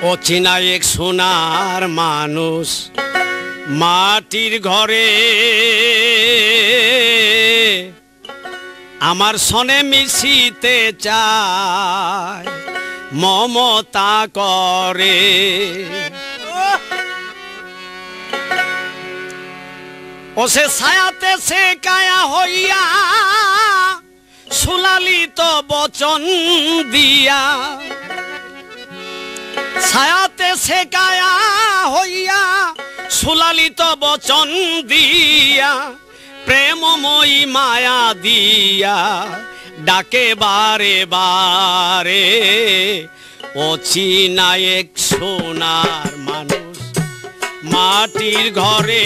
অচেনা এক সোনার মানুষ মাটির ঘরে আমার সনে মিশিতে চায় মমতা করে ও সে ছায়াতে সে কায়া হইয়া সুলালিত বচন দিয়া ছায়াতে সে কায়া হইয়া সুলালিত বচন দিয়া প্রেমময়ী মায়া দিয়া ডাকে বারে বারে অচেনা এক সোনার মানুষ মাটির ঘরে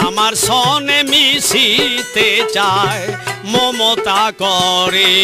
আমার সনে মিশিতে চায় মমতা করে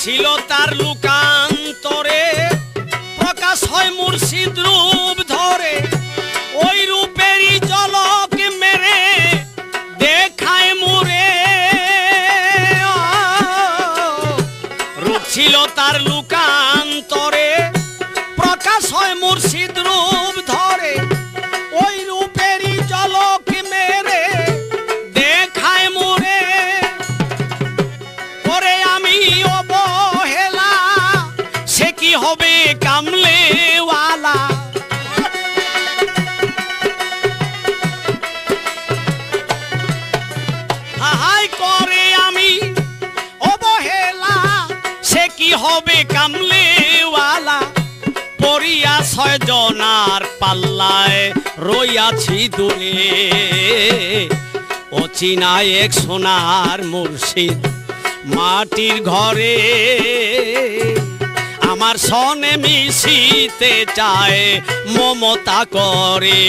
ছিল তার লুকান্তরে প্রকাশ হয় মুর্শিদ রূপ ধরে ওই রূপেরই ঝলক মেরে দেখায় মুরে রূপ ছিল তার লুকান্তরে প্রকাশ হয় মুর্শিদ রূপ ধরে ওই রূপেরই ঝলক মেরে দেখায় মুরে পরে আমি অবহেলা সে কি হবে কামলেওয়ালা হাই করে আমি অবহেলা সে কি হবে কামলেওয়ালা পড়িয়া ছয় জনার পাল্লায় রইয়াছি দূরে অচেনা এক সোনার মুর্শিদ মাটির ঘরে আমার সনে মিশিতে চায় মমতা করে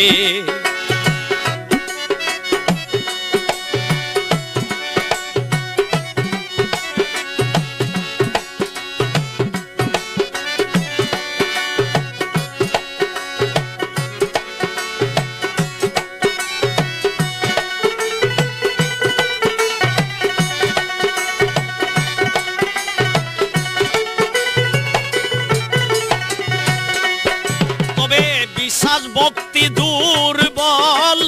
বিশ্বাস ভক্তি দুর্বল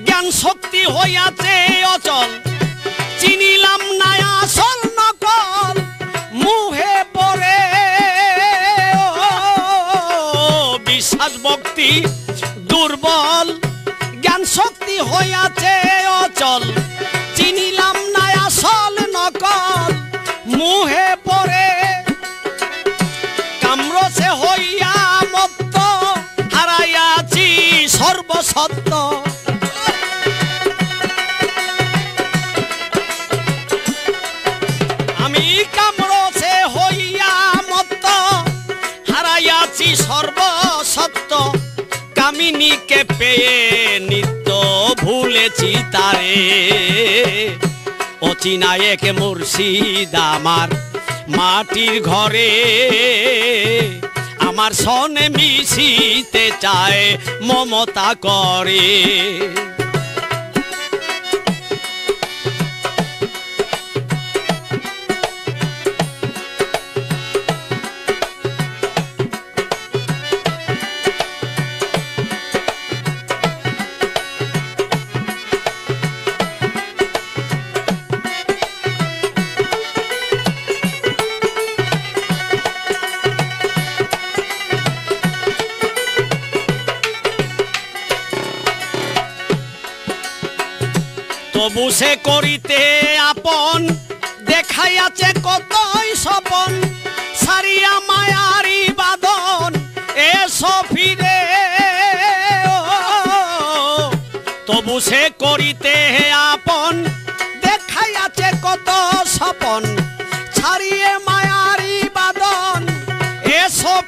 জ্ঞান শক্তি হইয়াছে অচল চিনিলাম না আসল নকল মুহে পড়ে বিশ্বাস ভক্তি দুর্বল জ্ঞান শক্তি হইয়াছে অচল চিনিলাম না আসল নকল মুহে পড়ে কামরসে হইয়া মত্ত হারাইয়াছি সর্বসত্য আমি কামরসে হইয়া মত্ত হারাইয়াছি সর্বসত্য কামিনীকে পেয়ে নিত্য ভুলেছি তারে অচেনা এক মুর্শিদ আমার মাটির ঘরে আমার সনে মিশিতে চায় মমতা করে তবু সে করিতে আপন দেখাইয়াছে কতই স্বপন সারিয়া মায়ারি বাঁধন এসো ফিরে তবু সে করিতে আপন দেখাইয়াছে কত স্বপন ছাড়িয়ে মায়ারি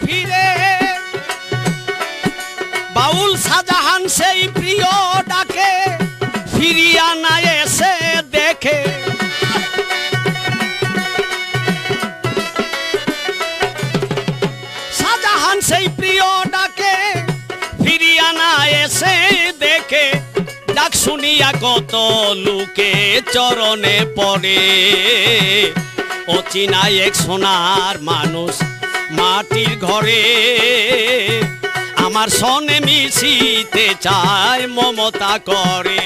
ফিরে বাউল শাহজাহান সেই প্রিয় ডাকে ফিরিয়া না এসে দেখে শাহজাহান সেই প্রিয় ডাকে ফিরিয়া না এসে দেখে ডাক শুনিয়া কত লোকে চরণে পড়ে অচিনা এক সোনার মানুষ মাটির ঘরে আমার সনে মিশিতে চায় মমতা করে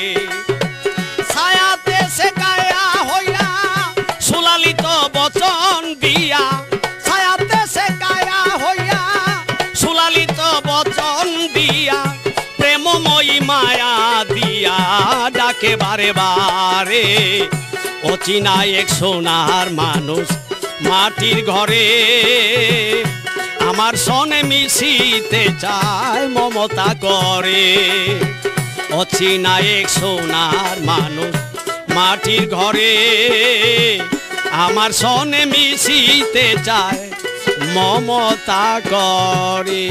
ছায়াতে সে কায়া হইয়া সুলালিত বচন দিয়া ছায়াতে সে কায়া হইয়া সুলালিত বচন দিয়া প্রেমময়ী মায়া দিয়া ডাকে বারে বারে অচিনা এক সোনার মানুষ মাটির ঘরে আমার সনে মিশিতে চায় মমতা করে অচিনা এক সোনার মানুষ মাটির ঘরে আমার সনে মিশিতে চায় মমতা করে।